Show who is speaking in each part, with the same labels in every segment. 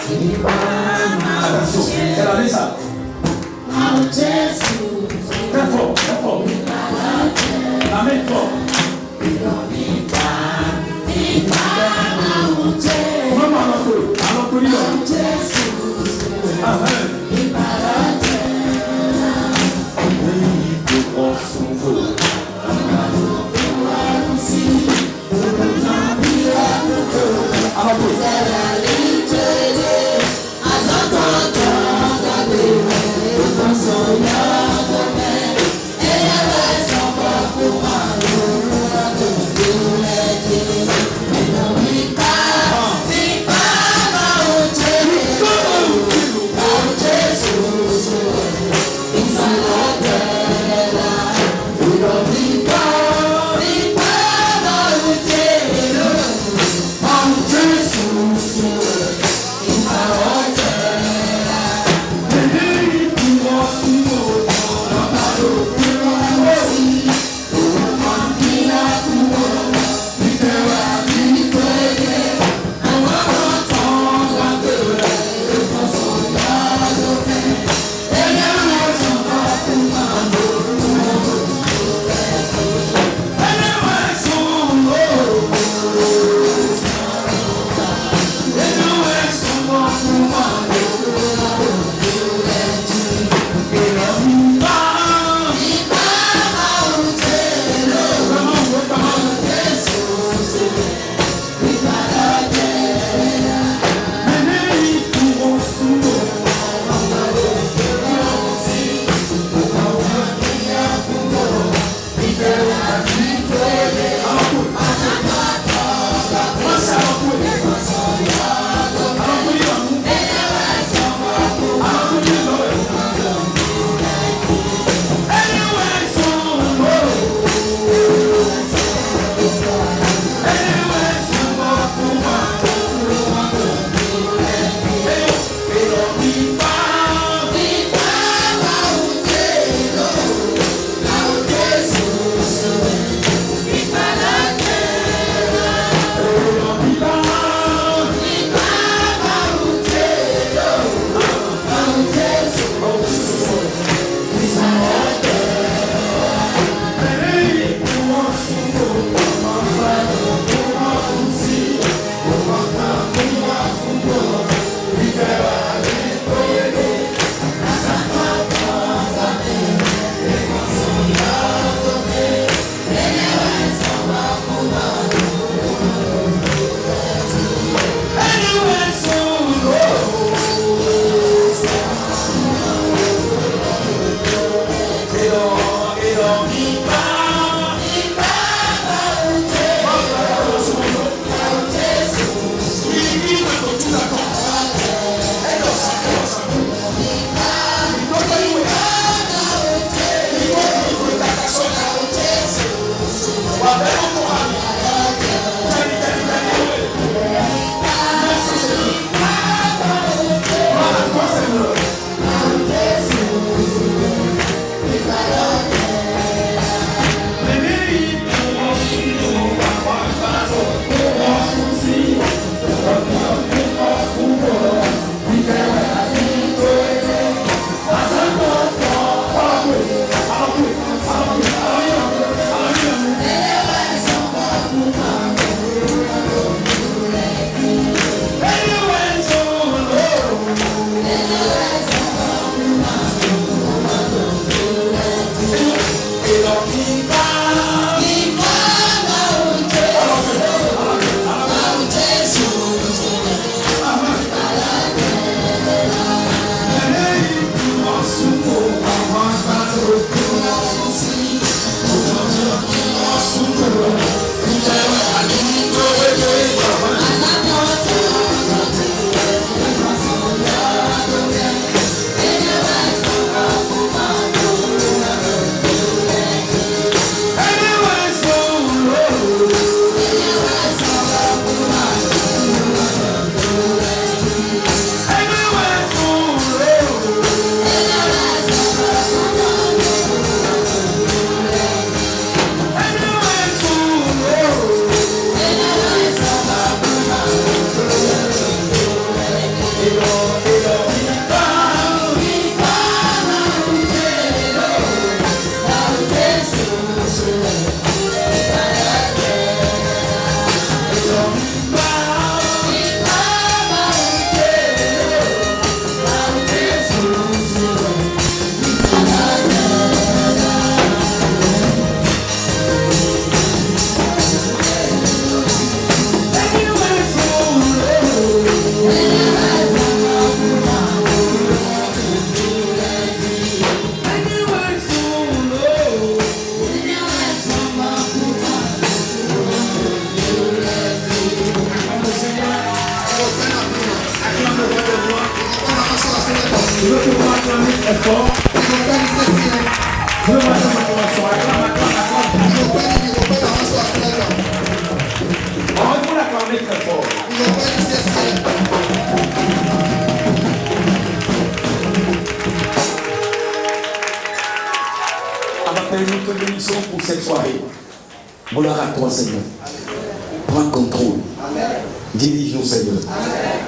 Speaker 1: Attention, c'est la ça. Très fort, très fort. Amen fort. Maman, alors très fort. Je vais mettre ma commençant. On va vous l'acclamer très fort. Nous te bénissons pour cette soirée. Gloire à toi, Seigneur. Prends contrôle. Dirige-nous, Seigneur.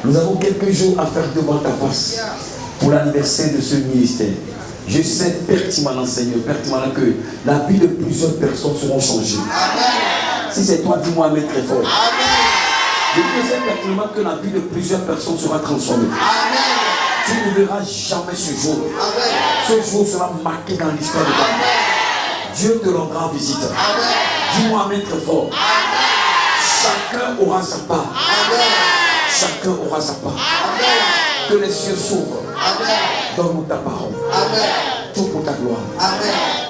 Speaker 1: Nous avons quelques jours à faire devant ta face pour l'anniversaire de ce ministère. Je sais pertinemment, Seigneur, pertinemment que la vie de plusieurs personnes seront changées. Si c'est toi, dis-moi, mais très fort. Je sais pertinemment que la vie de plusieurs personnes sera transformée. Tu ne verras jamais ce jour. Ce jour sera marqué dans l'histoire de ta vie. Dieu te rendra visite. Dis-moi amen très fort. Chacun aura sa part. Chacun aura sa part. Que les cieux s'ouvrent. Donne-nous ta parole. Tout pour ta gloire.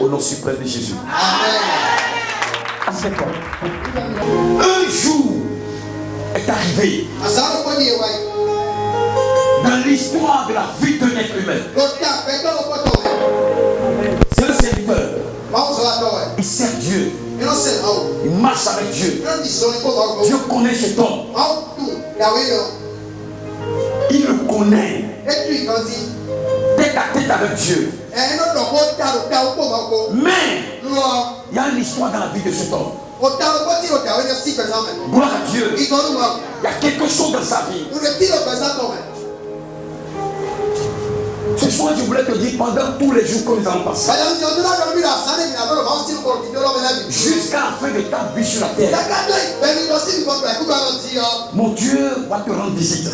Speaker 1: Au nom suprême de Jésus. Assieds-toi. Un jour est arrivé dans l'histoire de la vie d'un être humain. C'est un serviteur. Il sert Dieu. Il marche avec Dieu. Dieu connaît cet homme. Il le connaît. Tête à tête avec Dieu. Mais il y a une histoire dans la vie de cet homme. Gloire à Dieu. Il y a quelque chose dans sa vie. Ce soir, je voulais te dire pendant tous les jours que nous allons passer, jusqu'à la fin de ta vie sur la terre, mon Dieu va te rendre visite.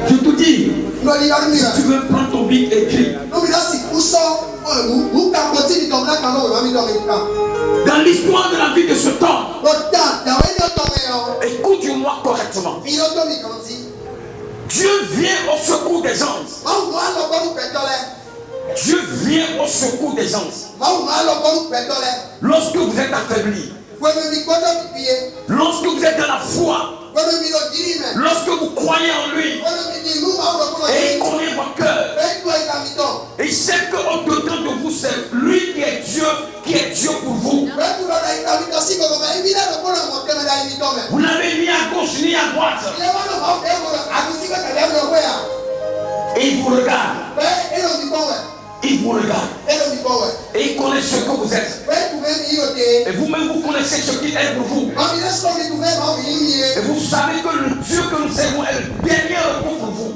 Speaker 1: Je te dis, si tu veux prendre ton bic et écrire, dans l'histoire de la vie de ce temps, écoute-moi correctement. Dieu vient au secours des anges. Dieu vient au secours des anges. Lorsque vous êtes affaibli, lorsque vous êtes dans la foi, lorsque vous croyez en lui, et il connaît votre cœur, et il sait qu'au-dedans de vous, c'est lui qui est Dieu pour vous. Vous n'avez ni à gauche ni à droite. Et il vous regarde. Il vous regarde. Et il connaît ce que vous êtes. Et vous-même, vous connaissez ce qu'il est pour vous. Et vous savez que le Dieu que nous servons est le dernier recours pour vous.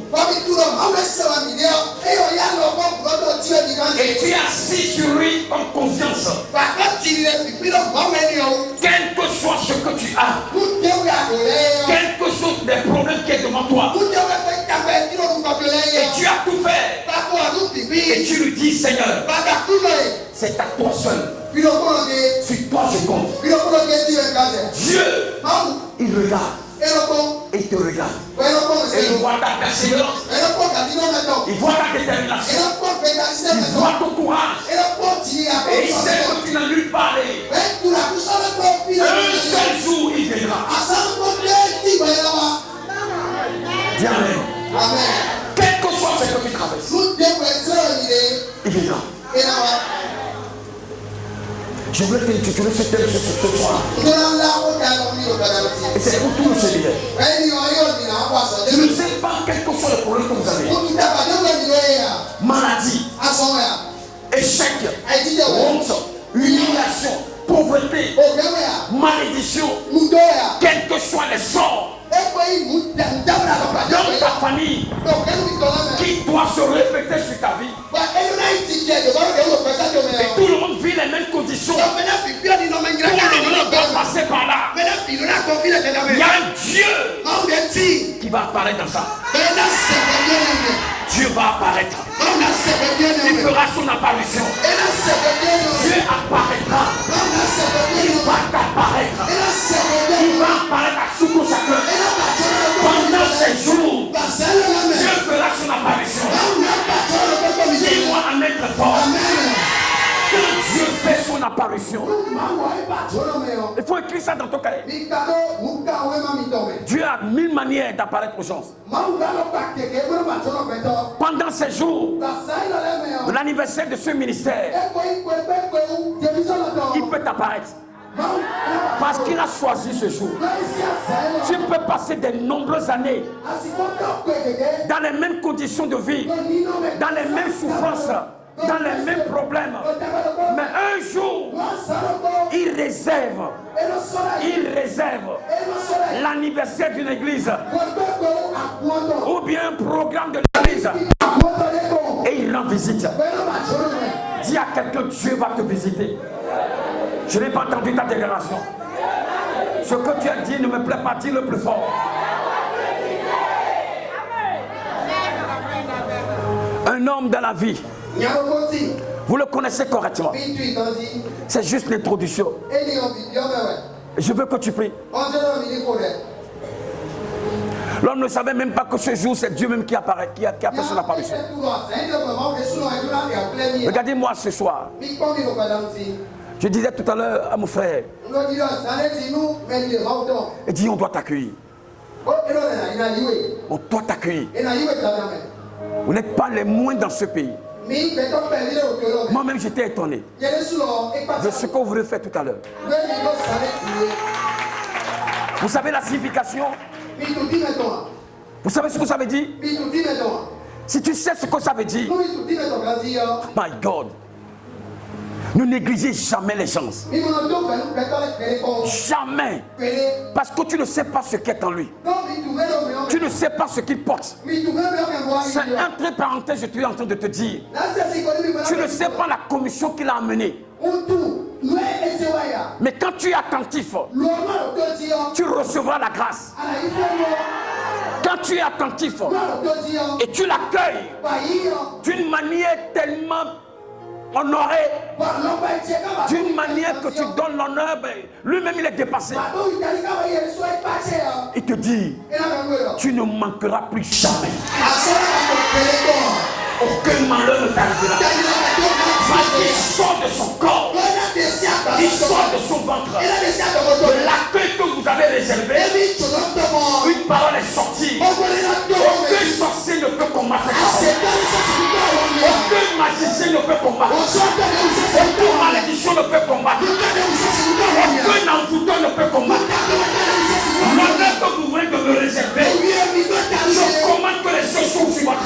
Speaker 1: Et tu es assis sur lui en confiance. Quel que soit ce que tu as, quel que soit des problèmes qui est devant toi, et tu as tout fait, et tu lui dis, Seigneur, c'est à toi seul. Sur toi je compte. Dieu, il regarde. Et il te regarde. Et il voit ta persévérance. Il voit ta détermination. Il voit ton courage. Et il sait que tu n'as nulle part aller. Un seul jour, il viendra. Dis Amen. Quel que soit ce que tu traverses, il viendra. Je voulais t'intituler ce thème ce soir. Et c'est pour tout le séminaire. Je ne sais pas quel que soit le problème que vous avez. Maladie, échec, honte, humiliation, pauvreté, malédiction, quel que soit les sorts dans ta famille qui doit se répéter sur ta vie. Et tout le monde vit les mêmes conditions. Tout le monde doit passer par là. Il y a un Dieu qui va apparaître dans ça. Dieu va apparaître. Il fera son apparition. Dieu apparaîtra. Il va t'apparaître. Il va apparaître à Soukou chacun. Pendant ces jours, Dieu fera son apparition. Dis-moi à mettre fort. Quand Dieu fait son son apparition. Il faut écrire ça dans ton cahier. Dieu a 1000 manières d'apparaître aux gens. Pendant ces jours, de l'anniversaire de ce ministère, il peut apparaître. Parce qu'il a choisi ce jour. Tu peux passer de nombreuses années dans les mêmes conditions de vie, dans les mêmes souffrances, dans les mêmes problèmes. Mais un jour, il réserve l'anniversaire d'une église ou bien un programme de l'église et il rend visite. Dis à quelqu'un, Dieu va te visiter. Je n'ai pas entendu ta déclaration. Ce que tu as dit ne me plaît pas, dis le plus fort. Un homme dans la vie, vous le connaissez correctement. C'est juste l'introduction. Je veux que tu pries. L'homme ne savait même pas que ce jour, c'est Dieu même qui apparaît, qui a fait son apparition. Regardez-moi ce soir. Je disais tout à l'heure à mon frère, il dit on doit t'accueillir. On doit t'accueillir. Vous n'êtes pas les moins dans ce pays. Moi-même j'étais étonné de ce que vous voulez faire tout à l'heure. Vous savez la signification? Vous savez ce que ça veut dire? Si tu sais ce que ça veut dire, my God, ne négligez jamais les gens. Jamais. Parce que tu ne sais pas ce qu'est en lui. Tu ne sais pas ce qu'il porte. C'est entre parenthèses, je suis en train de te dire. Tu ne sais pas la commission qu'il a amenée. Mais quand tu es attentif, tu recevras la grâce. Quand tu es attentif et tu l'accueilles d'une manière tellement honoré, d'une manière que tu donnes l'honneur, lui-même il est dépassé. Il te dit, tu ne manqueras plus jamais. Aucun malheur ne t'arrivera. Parce qu'il sort de son corps, il sort de son ventre, de l'accueil que vous avez réservé. Une parole est sortie. Aucun sorcier ne peut combattre cette parole. Aucun magicien ne peut combattre. Aucune malédiction ne peut combattre. Aucun envoûteur ne peut combattre. L'honneur que vous voulez de me réserver, je commande que les choses sont suivantes.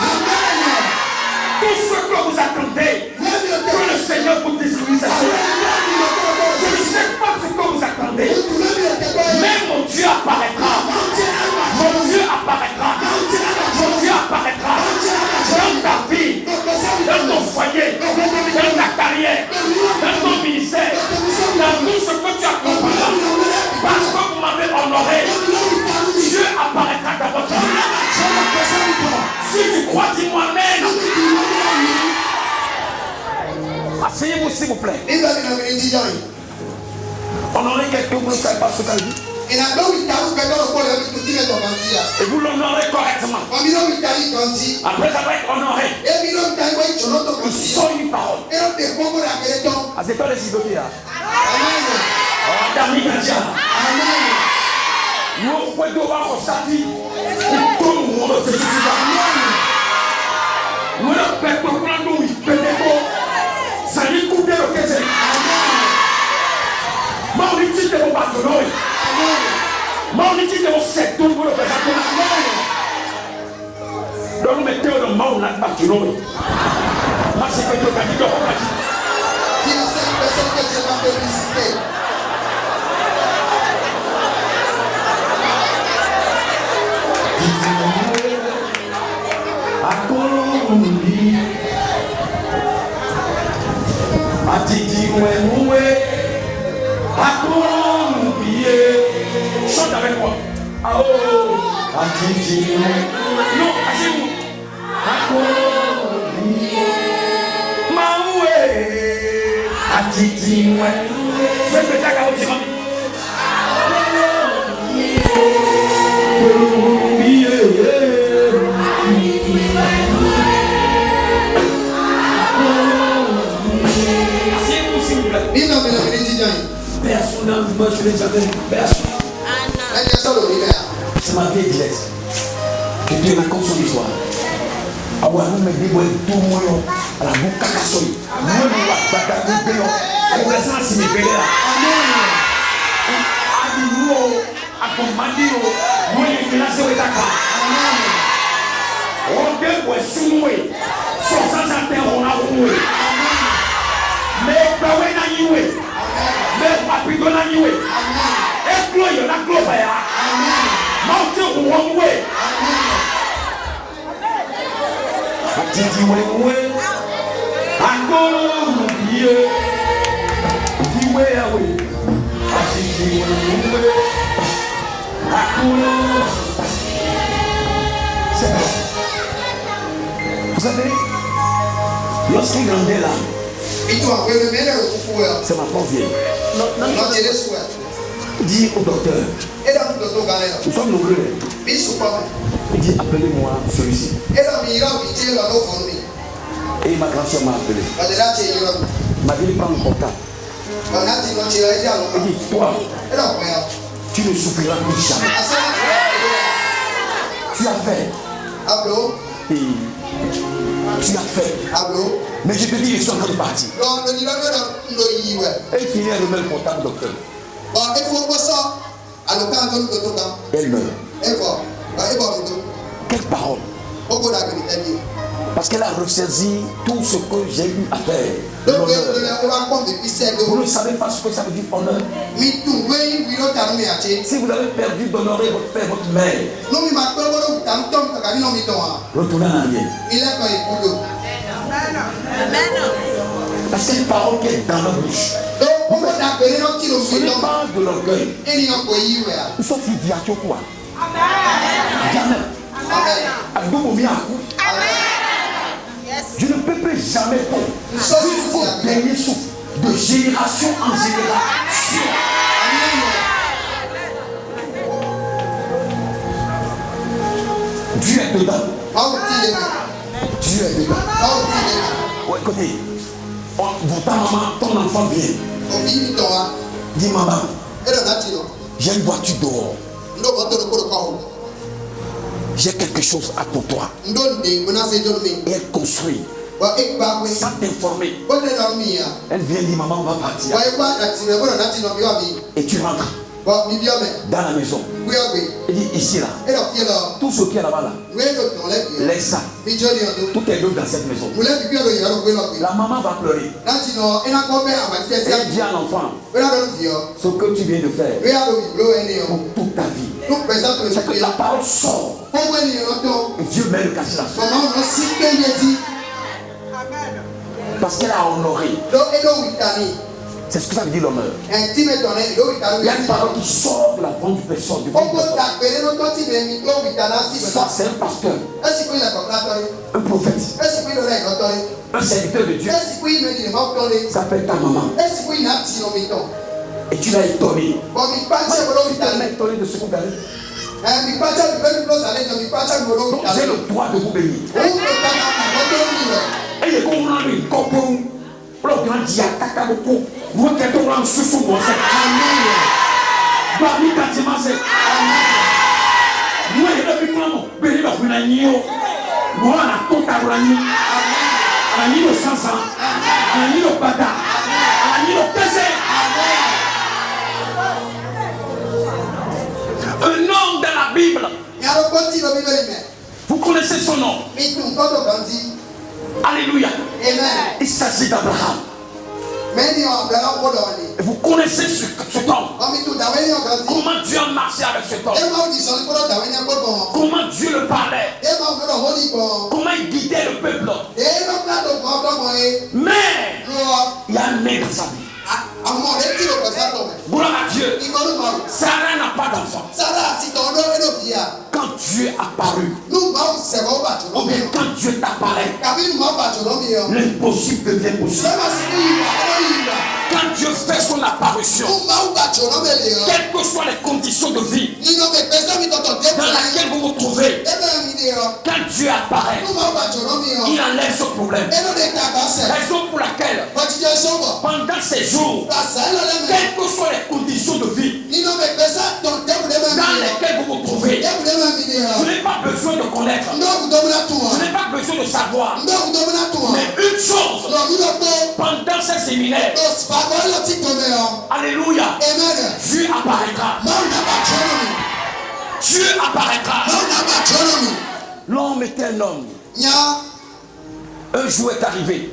Speaker 1: Tout ce que vous attendez, que le Seigneur vous distribue ces choses. Je ne sais pas ce que vous attendez, mais mon Dieu apparaîtra. Mon Dieu apparaîtra. Mon Dieu apparaîtra dans ta vie, dans ton foyer, dans ta carrière, dans ton ministère, dans tout ce que tu accompliras. Parce que vous m'avez honoré, Dieu apparaîtra dans votre vie. Si tu crois, dis-moi amen. Asseyez-vous s'il vous plaît. Honorez quelqu'un, vous ne savez pas ce que ça veut dire. Et vous l'honorez correctement. Après avoir été honoré, il sort une parole. Ah, c'est toi les idotés. Amen. Nous pouvons devoir ressortir. Nous chante avec moi. Non, asseyez-vous. Asseyez-vous s'il vous plaît. Personnellement, je n'ai jamais vu personne. C'est ma vieille dilette. Je te raconte son histoire. Ah ouais, vous me dites, tout le monde à la boucle cacassoi. Moi, je vais batailler de l'eau. Et vous laissez un signe de là. Amen. A commandé, moi, je vais lancer au Dakar. On doit soulever. Sans s'interrompre, on a roulé. Mais pas de nioué. Mais pas de nioué. Et gloire, la gloire. Mountain one way. Atiti wewe. Akolo mbiye. Diwe awe. Atiti wewe. Akolo. C'est bon. Vous savez, lorsqu'il grandait là, c'est ma pauvre vieille. Dis au docteur, nous sommes nombreux. Il dit, appelez-moi celui-ci. Et ma grand-soeur m'a appelé. Ma vie prend le portable. Il dit, toi, tu ne souffriras plus jamais. Tu as fait. Et tu as fait. Mais je te dis, je suis en train de partir. Et il finit à remettre le portable, docteur. Elle meurt. Quelle parole? Parce qu'elle a ressaisi tout ce que j'ai eu à faire. Vous ne savez pas ce que ça veut dire honneur. Si vous avez perdu d'honorer votre père, votre mère, retournez en arrière. Parce qu'il y a une parole qui est dans la bouche. Ce n'est pas de l'orgueil. Nous sommes idiots quoi. Jamais. Je ne peux plus jamais pour jusqu'au dernier souffle, de génération en génération. Dieu est dedans. Dieu est dedans. Ouais, écoutez, ta maman, ton enfant vient. Dis maman, j'ai une voiture dehors. J'ai quelque chose à pour toi. Et elle construit. Sans t'informer. Elle vient dire maman on va partir. Et tu rentres dans la maison. Elle dit ici là. Tout ce qui est là-bas là. Laisse ça. Tout est l'eau dans cette maison. La maman va pleurer. Elle dit à l'enfant ce que tu viens de faire pour toute ta vie. C'est que la parole sort. Et Dieu met le cachet là-dessus. Parce qu'elle a honoré. C'est ce que ça veut dire l'honneur. Il y a une parole qui sort de la bande du personne. Ça c'est un pasteur. Un prophète. Un serviteur de Dieu. Ça s'appelle ta maman. Et tu l'as étonné. Tu t'as étonné de ce qu'on t'a dit. Donc j'ai le droit de vous bénir. Et il y a comme on a une copine. Pour le grand diacata beaucoup. Vous êtes au grand sous moi. Amen. Moi, je ne peux pas bénir la Brunagno. Moi, la Côte à Brunagno. À la Nilo Sansa. À la Nilo Bada. À la Nilo Kese. Un homme dans la Bible. Vous connaissez son nom. Alléluia. Il s'agit d'Abraham. Et vous connaissez cet homme. Comment Dieu a marché avec cet homme. Comment Dieu le parlait. Comment il guidait le peuple. Mais il y a un mec dans sa vie. Gloire à Dieu. Sarah n'a pas d'enfant. Quand Dieu est apparu, ou bien quand Dieu t'apparaît, l'impossible devient possible. Quand Dieu fait son apparition, quelles que soient les conditions de vie dans lesquelles vous vous trouvez, quand Dieu apparaît, il enlève ce problème. Raison pour laquelle, pendant ces jours, quelles que soient les conditions de vie dans lesquelles vous vous trouvez, je n'ai pas besoin de connaître, je n'ai pas besoin de savoir, mais une chose, pendant ces séminaires, alléluia, Dieu apparaîtra. Dieu apparaîtra. L'homme était un homme. Un jour est arrivé.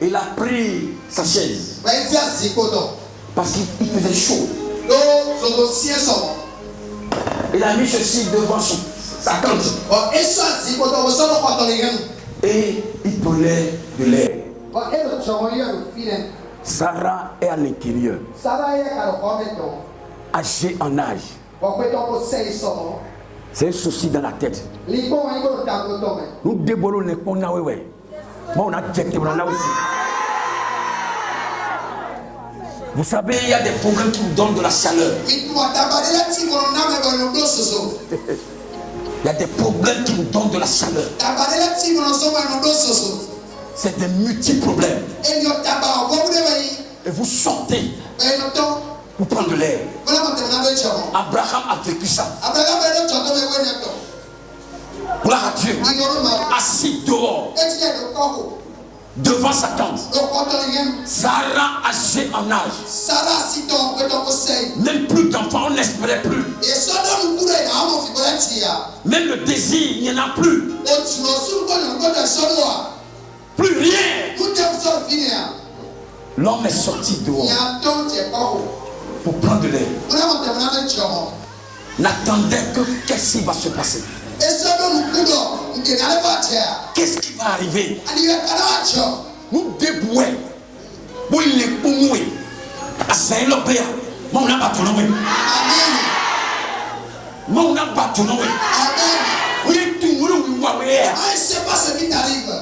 Speaker 1: Il a pris sa chaise parce qu'il faisait chaud. Il a mis ceci devant sa tente. Et il prenait de l'air. Sarah est à l'intérieur, âgée en âge. C'est un souci dans la tête. Nous débolons les ponts. On a dit là aussi. Vous savez, il y a des problèmes qui nous donnent de la chaleur. Il y a des problèmes qui nous donnent de la chaleur. C'est des multi-problèmes. Et vous sortez pour prendre de l'air. Abraham a vécu ça. Gloire à Dieu. Assis dehors, devant sa tente. Sarah âgée en âge. Même plus d'enfants, on n'espérait plus. Même le désir, il n'y en a plus. Plus rien. L'homme est sorti dehors pour prendre de l'air. N'attendait que qu'est-ce qui va se passer. Qu'est-ce qui va arriver? Nous débouillons. Nous les poumoués. À Saint-Lopéa. Mon a battu. Mon a battu. Oui, tout le monde va voir. Je ne sais pas ce qui t'arrive.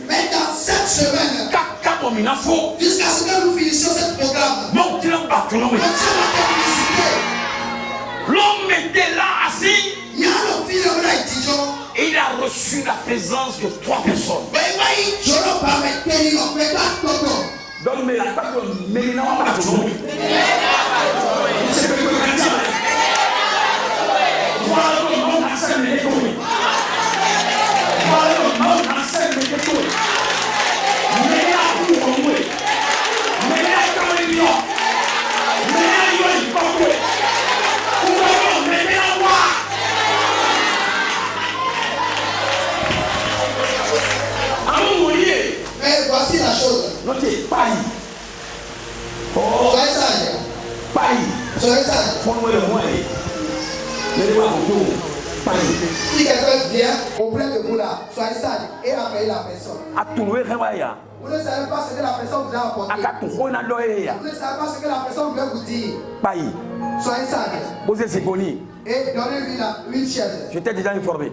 Speaker 1: Mais dans cette semaine, jusqu'à ce que nous finissions ce programme, l'homme était là assis. Et il a reçu la présence de 3 personnes. Donne-moi la parole. Voici la chose. Notez, paille. Soyez sage. Paille. Soyez sage. Faut-nous le moyen. Mettez-moi autour. Paille. Si quelqu'un vient auprès de vous là, soyez sage et appelez la personne. Vous ne savez pas ce que la personne vous a apporté. Vous ne savez pas ce que la personne veut vous dire. Paille. Soyez sage. Et donnez-lui une chaise. Je t'ai déjà informé.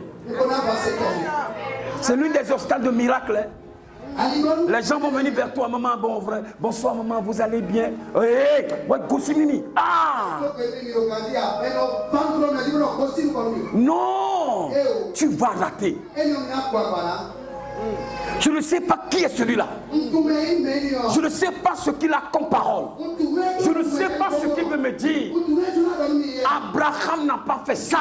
Speaker 1: C'est l'une des obstacles de miracle. Les gens vont venir vers toi, maman, bon vrai, bonsoir maman, vous allez bien? Non, tu vas rater. Je ne sais pas qui est celui-là. Je ne sais pas ce qu'il a comme parole. Je ne sais pas ce qu'il veut me dire. Abraham n'a pas fait ça.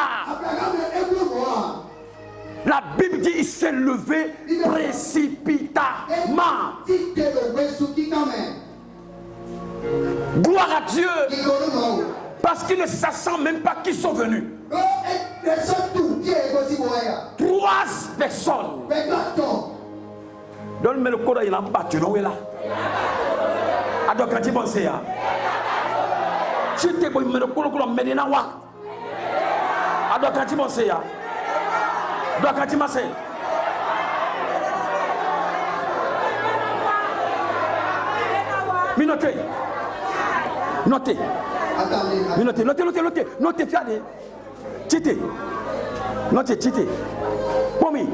Speaker 1: La Bible dit qu'il s'est levé précipitamment. Gloire à Dieu. Parce qu'il ne sent même pas qui sont venus. 3 personnes. Donne-moi le code, il a battu. Alors, quand tu penses, je t'ai dit, le code, il a battu. Alors, quand tu penses, notez. Notez, fiadé. Tite. Non, tu es Tite. Pomi.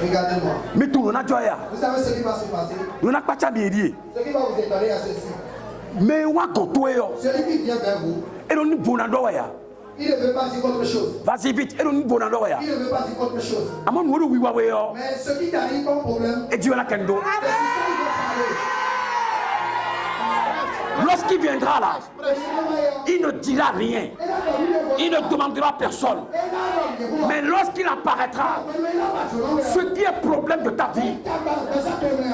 Speaker 2: Regardez-moi.
Speaker 1: Mais tout, on a joya.
Speaker 2: Vous savez ce qui va se passer?
Speaker 1: On n'a pas de bien.
Speaker 2: Ce qui va vous étonner à ceci.
Speaker 1: Mais on a
Speaker 2: celui qui vient vers vous,
Speaker 1: et on ne
Speaker 2: il ne veut pas dire autre chose.
Speaker 1: Vas-y vite, et on ne
Speaker 2: Il ne veut pas dire autre chose. Mais ce qui t'arrive comme problème,
Speaker 1: et Dieu la kendo. Lorsqu'il viendra là, il ne dira rien. Il ne demandera à personne. Mais lorsqu'il apparaîtra, ce qui est problème de ta vie,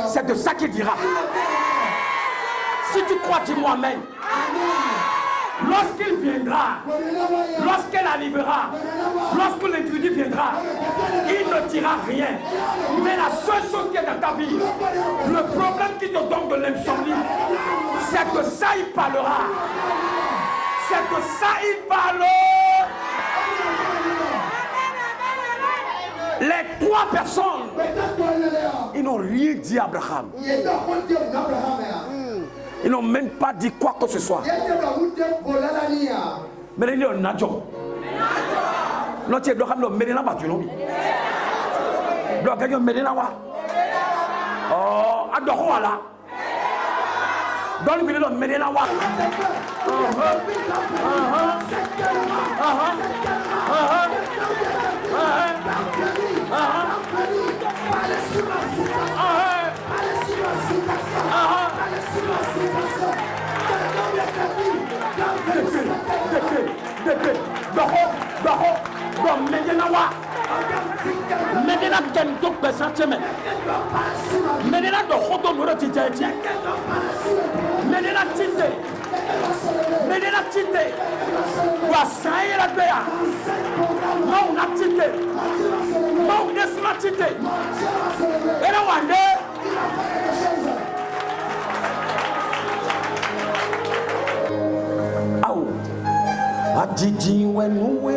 Speaker 1: c'est de ça qu'il dira. Si tu crois, dis-moi Amen. Lorsqu'il viendra, lorsqu'elle arrivera, lorsque l'individu viendra, il ne dira rien. Mais la seule chose qui est dans ta vie, le problème qui te donne de l'insomnie, c'est que ça il parlera. C'est que ça il parle. Les 3 personnes, ils n'ont rien dit à Abraham. Ils n'ont même pas dit quoi que ce soit. Mais ils ont dit non, tu es d'accord, mais ils n'ont pas dit non. Donc, ils ont oh, adoro là. Dans le milieu de Ménénawa. Medina kento pesanteme. Medina do hodo muro titeti. Medina tite. Medina tite. Wa sai la bea. Non na tite. Non desma tite. Era wande. Au. Adidi wenwe.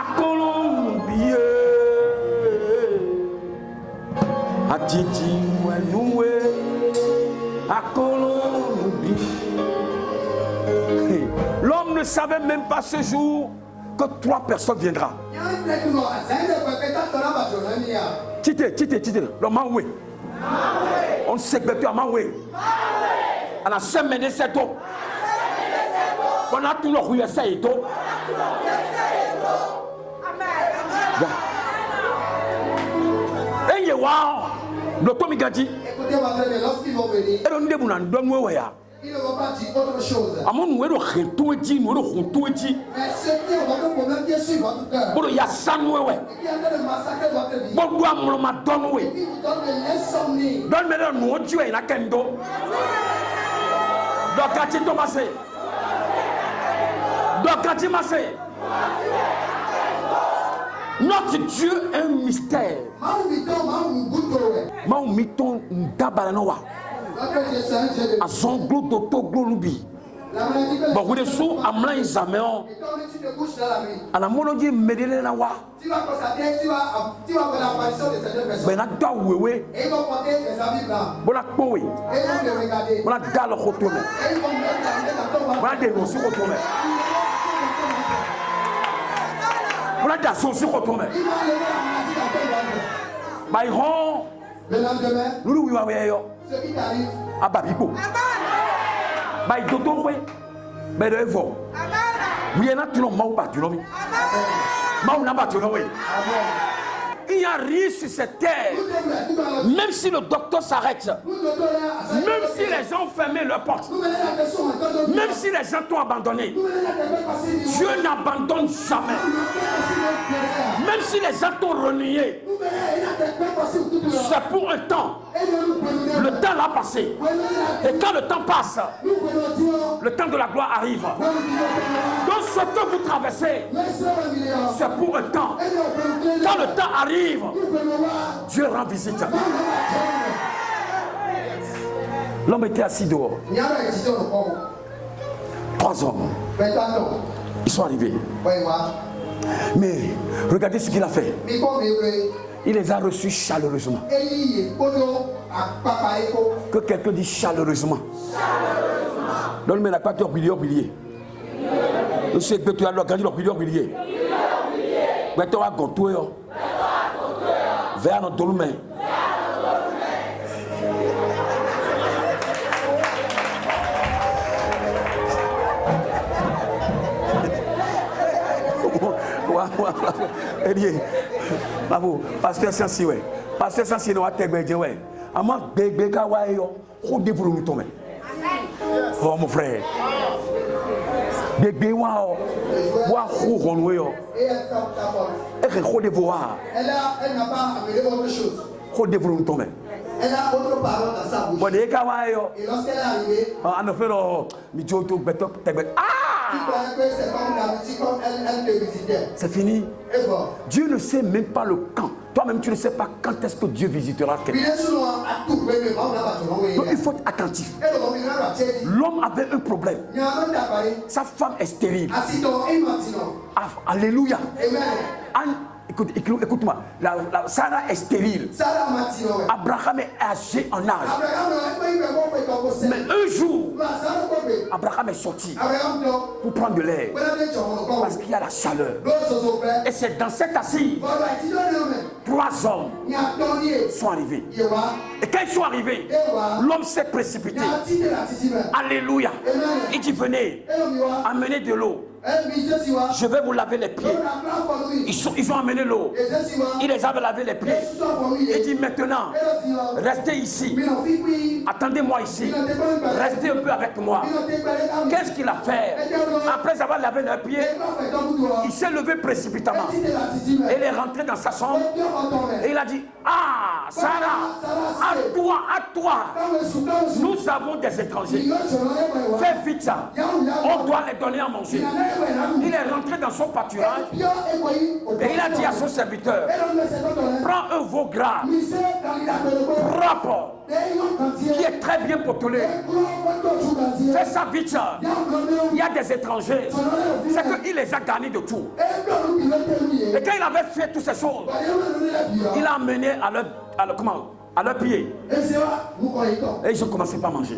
Speaker 1: Akolombiye. Adidi wenwe. Akolombiye. L'homme ne savait même pas ce jour que 3 personnes viendront. Tite, le Maoué. On ne sait pas à Maoué. On a semé cette eau. On a tout le rouillé cette eau. Et le Tomigadi.
Speaker 2: Écoutez-moi très bien, lorsqu'ils vont venir, ils ne vont pas dire autre chose. Mais ce qui est votre problème qui est sur votre cœur, et qui est en train de massacrer votre vie, et qui vous donne de l'insomnie.
Speaker 1: Notre Dieu est un mystère. Maoumiton Ndabalanoa. A son glo toto glolubi. Bon, vous êtes sous Amlan Isaméon. À la monologie Médélé wa.
Speaker 2: Tu vas constater, tu vas voir l'apparition de certaines personnes.
Speaker 1: Ben, la wewe.
Speaker 2: Et ils vont porter des habits blancs.
Speaker 1: Bona Powe.
Speaker 2: Et ils vont les regarder.
Speaker 1: Bona Galo Rotome.
Speaker 2: Et ils vont mettre la tombe.
Speaker 1: Bona Dénosi Rotome. Bona Dasson sur Rotome.
Speaker 2: Ils vont lever la maladie dans ton ventre. Le lendemain,
Speaker 1: nous lui
Speaker 2: ce qui t'arrive,
Speaker 1: à Babipo. By Dodo way, by the Evo. We are not to know Mauba, you know me. Maunaba, tu know. Il n'y a rien sur cette terre. Même si le docteur s'arrête, même si les gens ont fermé leurs portes, même si les gens t'ont abandonné, Dieu n'abandonne jamais. Même si les gens t'ont renié, c'est pour un temps. Le temps l'a passé. Et quand le temps passe, le temps de la gloire arrive. Donc ce que vous traversez, c'est pour un temps. Quand le temps arrive, Dieu rend visite. L'homme était assis dehors. 3 hommes. Ils sont arrivés. Mais regardez ce qu'il a fait. Il les a reçus chaleureusement. Que quelqu'un dit chaleureusement. Donne-moi la patte oublié. Je sais que tu as l'organisé le milieu milier. Mais tu as gontoé. Vers notre main. Bravo, pasteur Sansi, ouais. Pasteur Sansi, nous avons ouais. Ama bébé kawaii yo, où dévoile nous tomber. Oh mon frère. Bébé wa où renouer yo. Et que où dévoile. Elle n'a pas amené autre chose. Où dévoile nous tomber. Elle a autre parole dans sa bouche. Bon, des kawaii yo. Et lorsqu'elle est arrivée, on a fait le midjoto beto tebet. C'est fini. Dieu ne sait même pas le quand. Toi-même, tu ne sais pas quand est-ce que Dieu visitera quelqu'un. Donc il faut être attentif. L'homme avait un problème. Sa femme est stérile. Alléluia. Écoute-moi, Sarah est stérile. Abraham est âgé en âge. Mais un jour, Abraham est sorti pour prendre de l'air. Parce qu'il y a la chaleur. Et c'est dans cette assise, 3 hommes sont arrivés. Et quand ils sont arrivés, l'homme s'est précipité. Alléluia. Il dit, venez, amenez de l'eau. Je vais vous laver les pieds. Ils ont amené l'eau. Il les avait lavé les pieds. Il dit maintenant, restez ici. Attendez-moi ici. Restez un peu avec moi. Qu'est-ce qu'il a fait? Après avoir lavé les pieds, il s'est levé précipitamment. Et il est rentré dans sa chambre. Et il a dit, ah, Sarah, à toi, nous avons des étrangers. Fais vite ça. On doit les donner à manger. Il est rentré dans son pâturage et il a dit à son serviteur, prends un veau gras propre qui est très bien potelé. Fais ça vite. Il y a des étrangers. C'est qu'il les a gagnés de tout. Et quand il avait fait toutes ces choses, il a amené à leur pied. Et ils ont commencé par manger.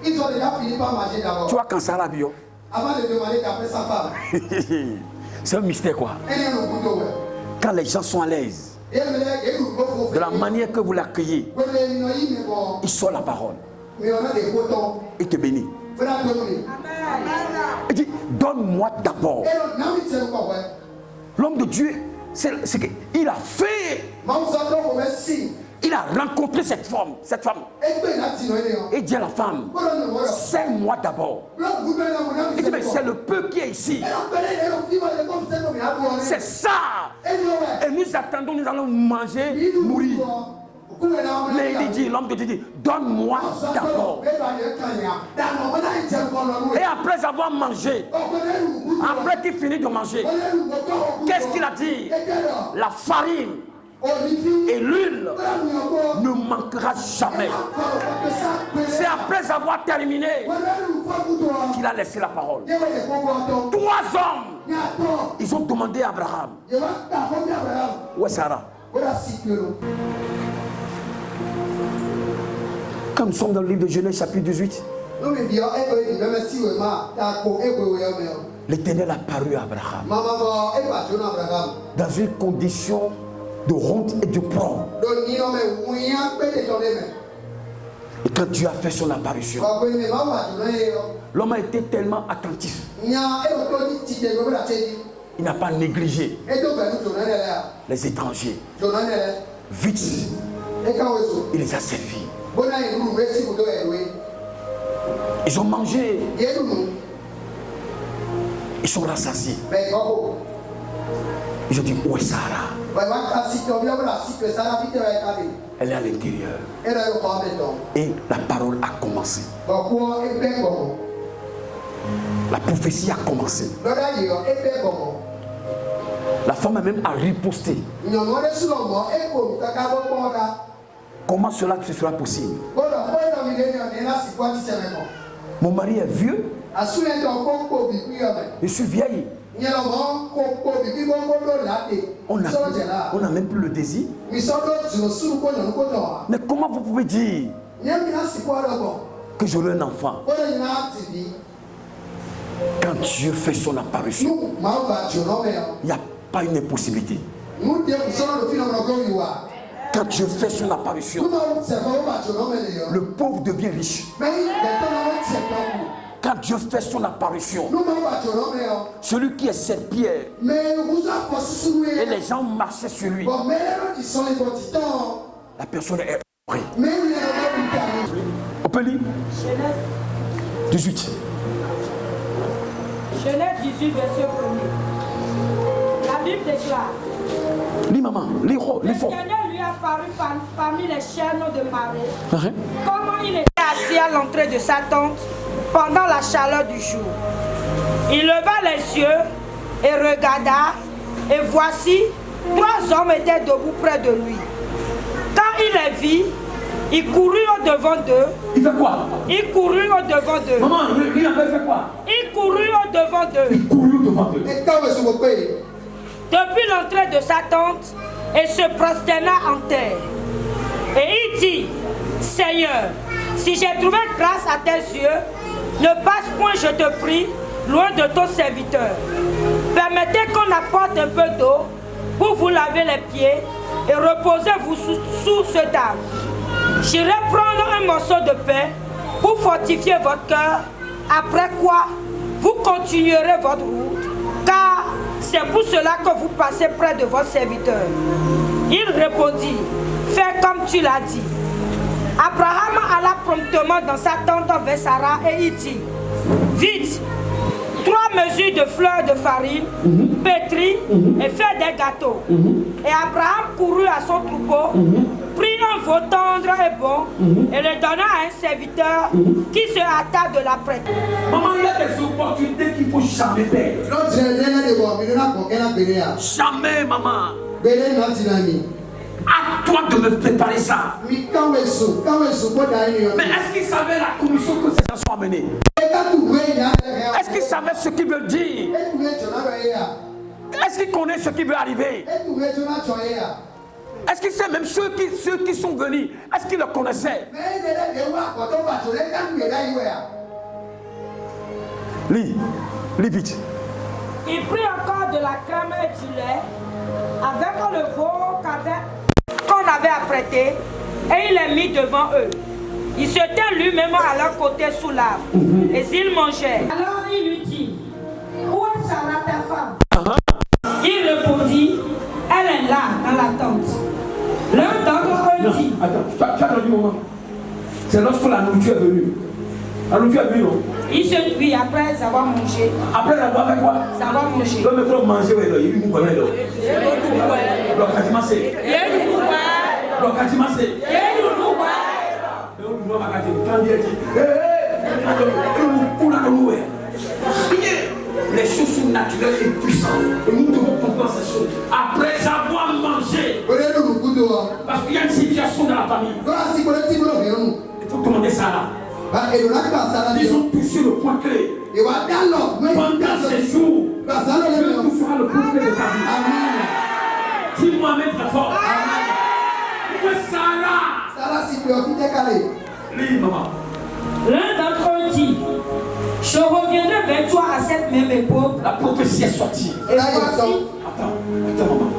Speaker 2: Ils ont déjà fini par manger d'abord.
Speaker 1: Tu vois quand ça l'a bio.
Speaker 2: Avant de demander qu'après sa femme.
Speaker 1: C'est un mystère quoi. Quand les gens sont à l'aise, de la manière que vous l'accueillez, ils sortent la parole. Il te bénit. Il dit, donne-moi d'abord. L'homme de Dieu, c'est qu'il a fait. Il a rencontré cette femme. Et dit à la femme, sers-moi d'abord. Il dit, mais c'est le peu qui est ici. C'est ça. Et nous attendons, nous allons manger, mourir. Mais il dit, l'homme de Dieu dit, donne-moi d'abord. Et après avoir mangé, après qu'il finit de manger, qu'est-ce qu'il a dit? La farine et l'huile ne manquera jamais. C'est après avoir terminé qu'il a laissé la parole. 3 hommes, ils ont demandé à Abraham, où est Sarah? Quand nous sommes dans le livre de Genèse chapitre 18, l'Éternel a paru à Abraham dans une condition de honte et de prom. Et quand Dieu a fait son apparition, l'homme a été tellement attentif. Il n'a pas négligé les étrangers. Vite, il les a servis. Ils ont mangé. Ils sont rassasiés. Ils ont dit, où est Sarah? Elle est à l'intérieur. Et la parole a commencé. La prophétie a commencé. La femme même a riposté. Comment cela sera possible? Mon mari est vieux. Je suis vieille. On n'a même plus le désir. Mais comment vous pouvez dire que j'aurai un enfant. Quand Dieu fait son apparition, il n'y a pas une impossibilité. Quand Dieu fait son apparition, le pauvre devient riche. Quand Dieu fait son apparition, celui qui est cette pierre, et les gens marchaient sur lui, la personne est prise. On peut lire 18.
Speaker 3: Genèse 18, verset 1er. La Bible déclare.
Speaker 1: Lis maman, lis fort.
Speaker 3: L'Éternel lui a paru parmi les chaînes de marée. Comment il était assis à l'entrée de sa tente pendant la chaleur du jour. Il leva les yeux et regarda, et voici, 3 hommes étaient debout près de lui. Quand il les vit, il courut au-devant d'eux.
Speaker 1: Il fait quoi?
Speaker 3: Il courut au-devant d'eux.
Speaker 1: Maman, il avait fait quoi?
Speaker 3: Il courut au-devant d'eux.
Speaker 1: Il courut au-devant d'eux.
Speaker 3: Depuis l'entrée de sa tente, et se prosterna en terre. Et il dit, Seigneur, si j'ai trouvé grâce à tes yeux, ne passe point, je te prie, loin de ton serviteur. Permettez qu'on apporte un peu d'eau pour vous laver les pieds et reposez-vous sous ce arbre. J'irai prendre un morceau de pain pour fortifier votre cœur, après quoi vous continuerez votre route, car c'est pour cela que vous passez près de votre serviteur. Il répondit, fais comme tu l'as dit. Abraham alla promptement dans sa tente vers Sarah et il dit, vite, 3 mesures de fleurs de farine, pétris et fais des gâteaux. Et Abraham courut à son troupeau, prit un veau tendre et bon, et le donna à un serviteur qui se hâta de la prêter.
Speaker 1: Maman, il y a des opportunités qu'il ne faut jamais perdre. Jamais, maman. À toi de me préparer ça. Mais est-ce qu'il savait la commission que ces gens sont amenés? Est-ce qu'il savait ce qu'il veut dire? Est-ce qu'il connaît ce qui veut arriver? Est-ce qu'il sait même ceux qui sont venus? Est-ce qu'il le connaissait? Lis vite.
Speaker 3: Il prit encore de la crème et du lait avec le veau qu'on avait apprêté et il les mit devant eux. Il se tint lui-même à leur côté sous l'arbre et ils mangeaient. Alors il lui dit, où est Sarah ta femme? Il répondit, elle est là dans la tente. L'un d'entre eux dit,
Speaker 1: attends, tu as entendu moment. C'est lorsque la nourriture est venue. La nourriture est venue, non?
Speaker 3: Il se lui après avoir mangé.
Speaker 1: Après avoir fait quoi?
Speaker 3: Avoir mangé.
Speaker 1: L'homme est trop mangé, il est venu là. Donc, quasiment c'est. Donc, quasiment c'est. Les choses sont naturelles et puissantes. Et nous devons comprendre ces choses. Après avoir mangé. Parce qu'il y a une situation dans la famille. Il faut demander ça là. Ils ont touché le point clé. Pendant ces jours, Dieu touchera le point clé de ta vie. Dis-moi, mais très fort. Où est Sarah? Lis, maman.
Speaker 3: L'un d'entre eux dit, je reviendrai vers toi à cette même époque.
Speaker 1: La prophétie est sortie.
Speaker 3: Et voici.
Speaker 1: Attends, maman.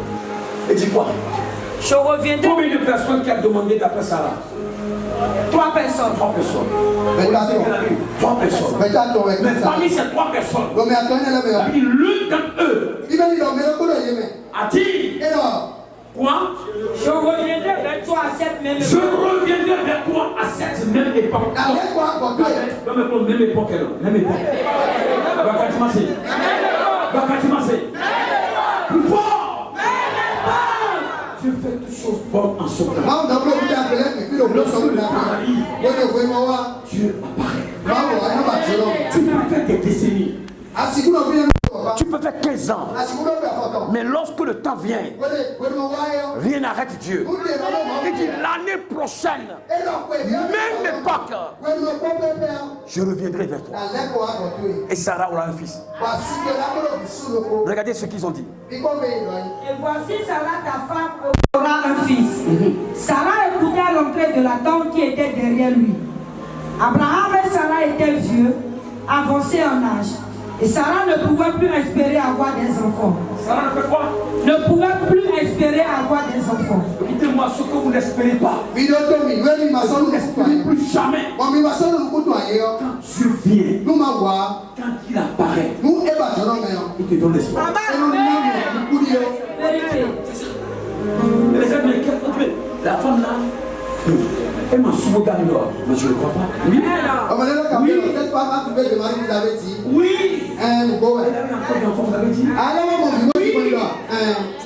Speaker 1: Et dis quoi?
Speaker 3: Je reviendrai.
Speaker 1: Combien de personnes qui a demandé d'après Sarah?
Speaker 3: 3 personnes.
Speaker 1: 3 personnes. 3 personnes. Mais parmi ces 3 personnes, l'un d'entre eux a dit quoi?
Speaker 3: Je reviendrai vers toi à cette même époque.
Speaker 1: Je reviendrai vers toi à cette même époque. Même époque. Même époque. Plus fort. Dieu fait toutes choses bonnes en son temps. Dieu apparaît. Tu peux faire des décennies. Tu peux faire 15 ans. Mais lorsque le temps vient, rien n'arrête Dieu. Il dit l'année prochaine, même époque, je reviendrai vers toi. Et Sarah aura un fils. Regardez ce qu'ils ont dit.
Speaker 3: Et voici Sarah ta femme aura un fils. Sarah écoutait à l'entrée de la tente qui était derrière lui. Abraham et Sarah étaient vieux, avancés en âge. Et Sarah ne pouvait plus espérer avoir des enfants.
Speaker 1: Sarah ne fait quoi?
Speaker 3: Ne pouvait plus espérer avoir des enfants.
Speaker 1: Dites-moi ce que vous n'espérez pas.
Speaker 2: Vous n'espérez
Speaker 1: Plus jamais. Quand Dieu vient, quand il apparaît, il te donne l'espoir. Et les amis, la femme là, elle m'a souvent gagné dehors, mais je ne le crois pas. Oui. Oui. Elle avait encore d'enfants, vous avez dit. Oui.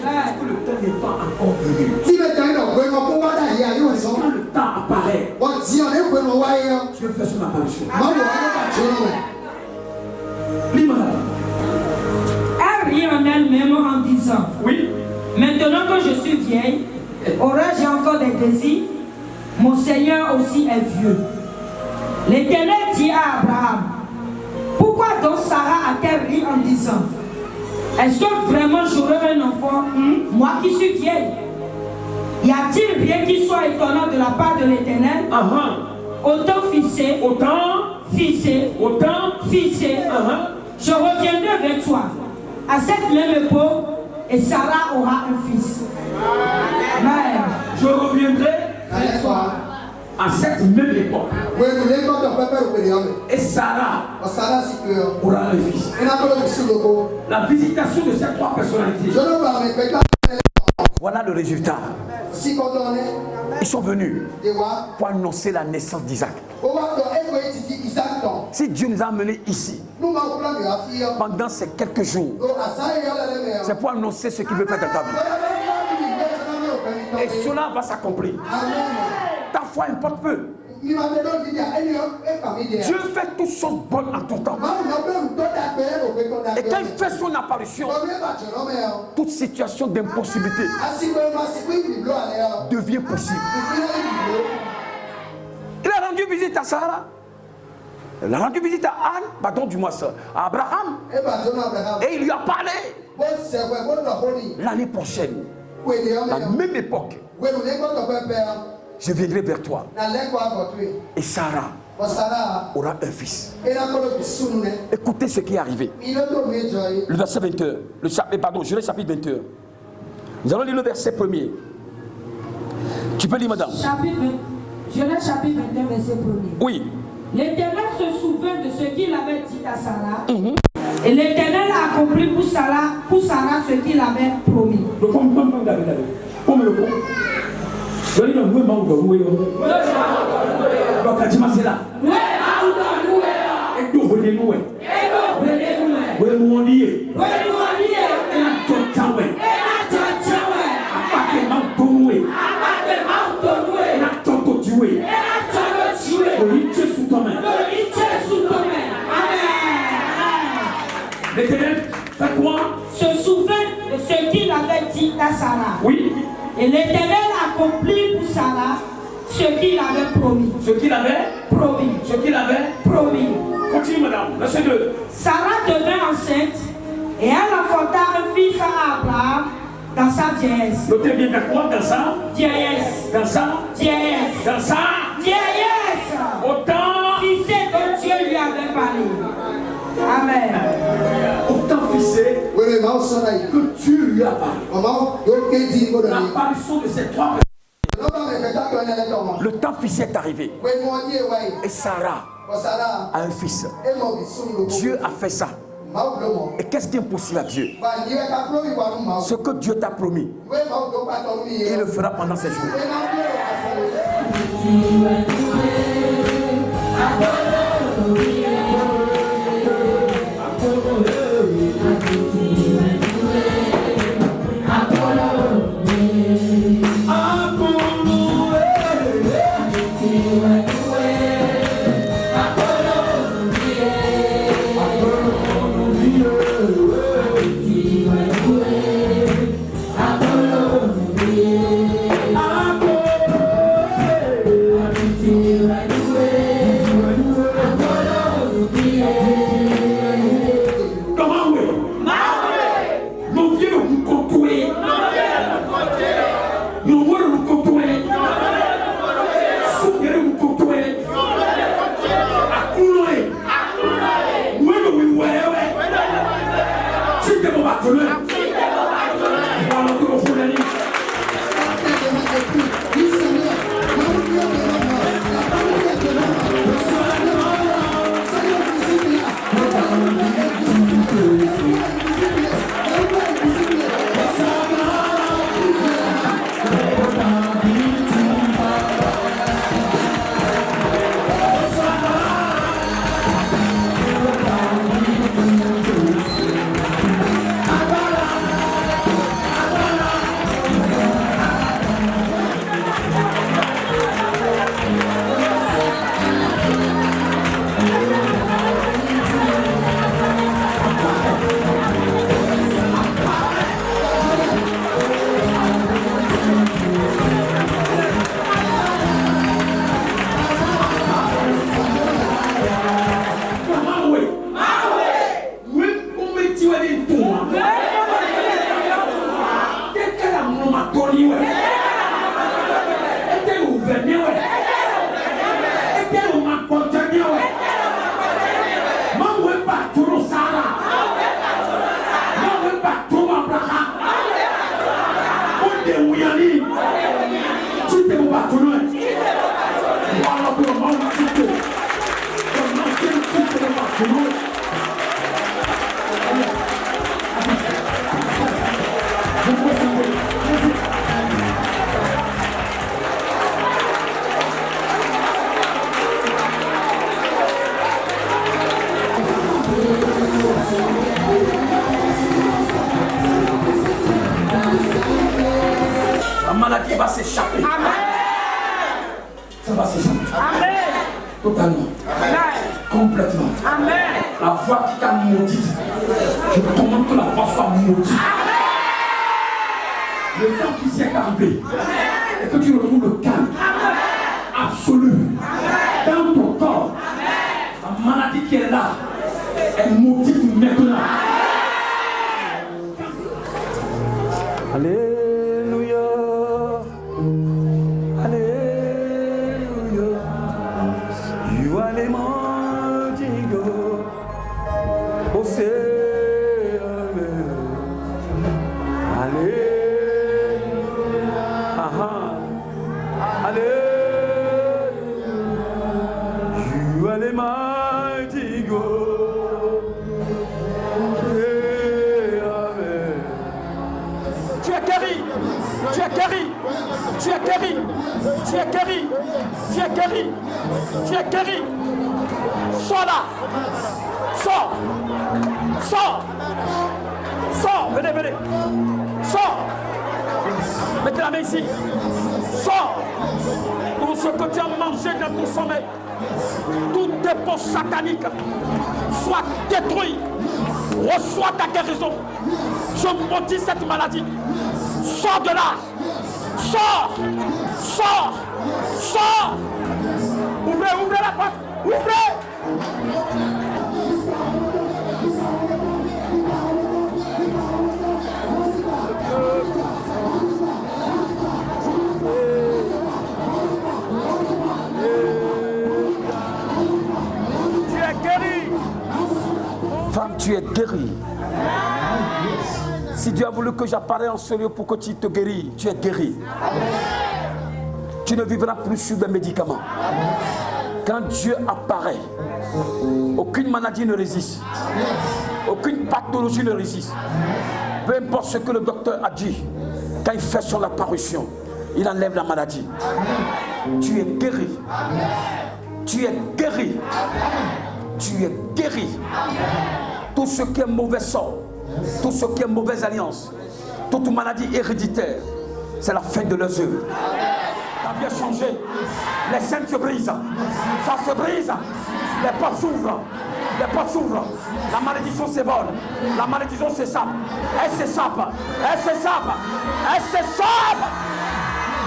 Speaker 1: Parce que le temps n'est pas encore venu. Quand le temps apparaît, je vais faire son apparition.
Speaker 3: Elle rit en elle-même en disant,
Speaker 1: oui.
Speaker 3: Maintenant que je suis vieille, aurais-je encore des désirs? Mon Seigneur aussi est vieux. L'Éternel dit à Abraham, pourquoi donc Sarah a-t-elle ri en disant, est-ce que vraiment j'aurai un enfant, moi qui suis vieille? Y a-t-il rien qui soit étonnant de la part de l'Éternel? Autant fixé, je reviendrai vers toi à cette même époque et Sarah aura un fils. Amen.
Speaker 1: Je reviendrai à cette même époque. Et Sarah aura un fils. La visitation de ces trois personnalités. Voilà le résultat. Ils sont venus pour annoncer la naissance d'Isaac. Si Dieu nous a amenés ici, pendant ces quelques jours, c'est pour annoncer ce qu'il veut faire dans ta vie. Et cela va s'accomplir. Ta foi importe peu. Dieu fait toutes choses bonnes en tout temps. Et quand il fait son apparition, toute situation d'impossibilité devient possible. Il a rendu visite à Sarah. Il a rendu visite à Anne, pardon du moins à Abraham. Et il lui a parlé. L'année prochaine, à la même époque, je viendrai vers toi. Et Sarah aura un fils. Écoutez ce qui est arrivé. Le verset 21. Je lis le chapitre 21. Nous allons lire le verset 1er. Tu peux lire, madame?
Speaker 3: Je lis le chapitre 21, verset 1er.
Speaker 1: Oui.
Speaker 3: L'Éternel se souvint de ce qu'il avait dit à Sarah. Et l'Éternel a accompli pour Sarah ce qu'il avait promis.
Speaker 1: L'Éternel fait quoi?
Speaker 3: Se souvint de ce qu'il avait dit à Sarah.
Speaker 1: Oui.
Speaker 3: Et l'Éternel accomplit pour Sarah ce qu'il avait promis.
Speaker 1: Ce qu'il avait
Speaker 3: promis.
Speaker 1: Ce qu'il avait
Speaker 3: promis.
Speaker 1: Continue, madame. Verset 2.
Speaker 3: Sarah devint enceinte et elle enfanta un fils à Abraham dans sa vieillesse.
Speaker 1: Notez bien dans quoi? Dans sa
Speaker 3: vieillesse.
Speaker 1: Dans sa
Speaker 3: vieillesse.
Speaker 1: Dans sa
Speaker 3: vieillesse.
Speaker 1: Autant
Speaker 3: fixé que Dieu lui avait parlé. Amen.
Speaker 1: Autant fixé que Dieu lui a parlé. L'apparition de ces trois personnes. Le temps fixé est arrivé. Et Sarah a un fils. Dieu a fait ça. Et qu'est-ce qui est impossible à Dieu? Ce que Dieu t'a promis, il le fera pendant ces jours. La maladie va s'échapper. Ça va s'échapper. Totalement. Complètement. La voix qui t'a maudite, je commande que la voix soit maudite. Le temps qui s'y est arrivé, et que tu retrouves le calme absolu dans ton corps. La maladie qui est là est maudite maintenant. Alléluia. Alléluia. You are the mighty God. Oh, say Amen. Alléluia. Alléluia. You are the mighty God. Hey, Amen. Tu es guéri. Tu es guéri. Tu es guéri. Tu es guéri. Tu es guéri. Tu es guéri. Sors là. Sors. Sors. Sors. Venez, venez. Sors. Mettez la main ici. Sors. Tout ce que tu as mangé dans ton sommeil, tout dépôt satanique, soit détruit. Reçois ta guérison. Je maudis cette maladie. Sors de là. Sors. Sors. Sors. Ouvrez, ouvrez la porte. Ouvrez. Tu es guéri. Femme, tu es guérie. Si Dieu a voulu que j'apparaisse en ce lieu pour que tu te guéris, tu es guéri. Tu ne vivras plus sur des médicaments. Quand Dieu apparaît, aucune maladie ne résiste. Aucune pathologie ne résiste. Peu importe ce que le docteur a dit, quand il fait son apparition, il enlève la maladie. Tu es guéri. Tu es guéri. Tu es guéri. Tout ce qui est mauvais sort, tout ce qui est mauvaise alliance, toute maladie héréditaire, c'est la fin de leurs œuvres. Ta vie a changé. Les scènes se brisent. Ça se brise. Les portes s'ouvrent. Les portes s'ouvrent. La malédiction s'évole. La malédiction s'échappe. Elle s'échappe. Elle s'échappe. Elle s'échappe.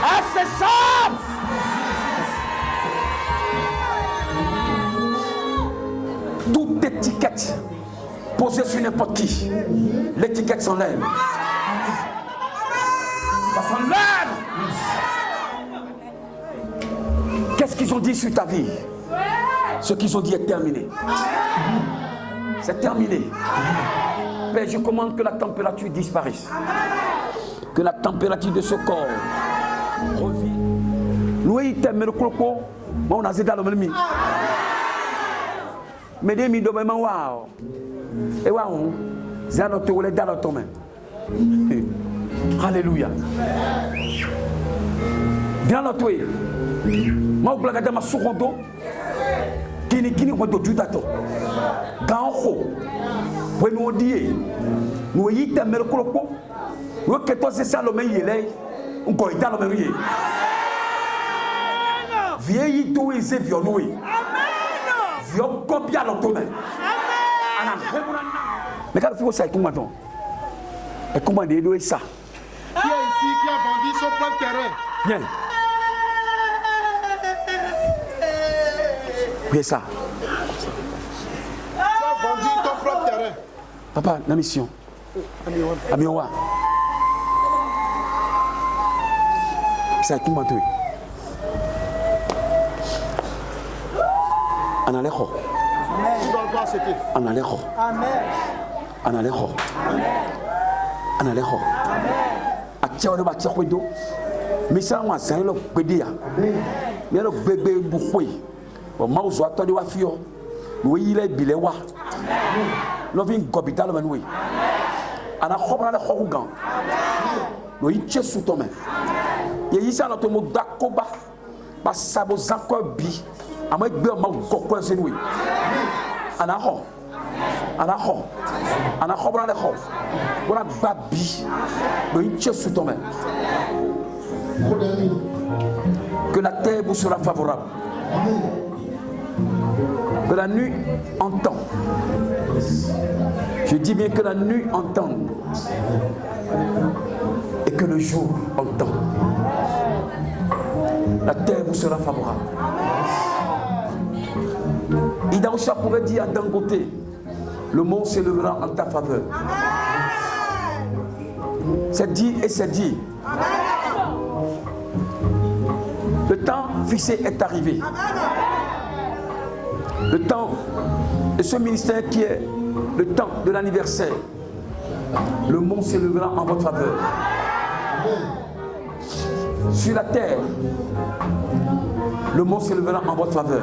Speaker 1: Elle s'échappe. Toute étiquette posée sur n'importe qui, l'étiquette s'enlève. Ça s'enlève. Qu'est-ce qu'ils ont dit sur ta vie? Ce qu'ils ont dit est terminé. C'est terminé. Père, je commande que la température disparaisse. Que la température de ce corps revienne. Nous, il t'aime le croco. Moi, on a zéda le même. Mais des midos, mais waouh. Et waouh. Zanote ou les dalotome. Alléluia. Bien notre way. Moi, je vais ma sourondo. Kini wado judato. Ganho. When nous dit, nous y t'aimer le croco. Nous que toi c'est ça le meilleur. On peut y dans le meilleur. Vieilli tout et c'est violé. Viol copia l'automne. Mais quand il faut ça, comment on? Et comment on dit ça?
Speaker 4: Qui est ici qui a vendu son propre terrain?
Speaker 1: Viens. Oui, ça.
Speaker 4: Tu as vendu ton propre terrain.
Speaker 1: Papa, la mission. Amiowa. Ça, comment on dit? Analejo.
Speaker 4: Tu dois pas accepter.
Speaker 1: Analejo.
Speaker 4: Amen.
Speaker 1: Analejo. Analejo. Atia wale ba tia kwedo. Mais ça, moi, c'est un autre bébé. Mais le bébé bouffé. Bon, moi, je attends de voir fio. Oui, il est bilewa. L'ovin gobital manoué. Ana khobra la khogan. Lo itche sous ton main. Et ici, on a tout le monde d'akoba. Ba sabo zanko bi. Ama gbe ma gokko zenoué. Ana ho. Ana ho. Ana khobra la kho. Bona babi. Lo itche sous ton main. Que la terre vous sera favorable. Que la nuit entende. Je dis bien que la nuit entende. Et que le jour entend. La terre vous sera favorable. Idaoucha pourrait dire à Dangote, le monde s'élèvera en ta faveur. C'est dit et c'est dit. Le temps fixé est arrivé. Le temps de ce ministère qui est le temps de l'anniversaire. Le monde s'élèvera en votre faveur. Sur la terre, le monde s'élèvera en votre faveur.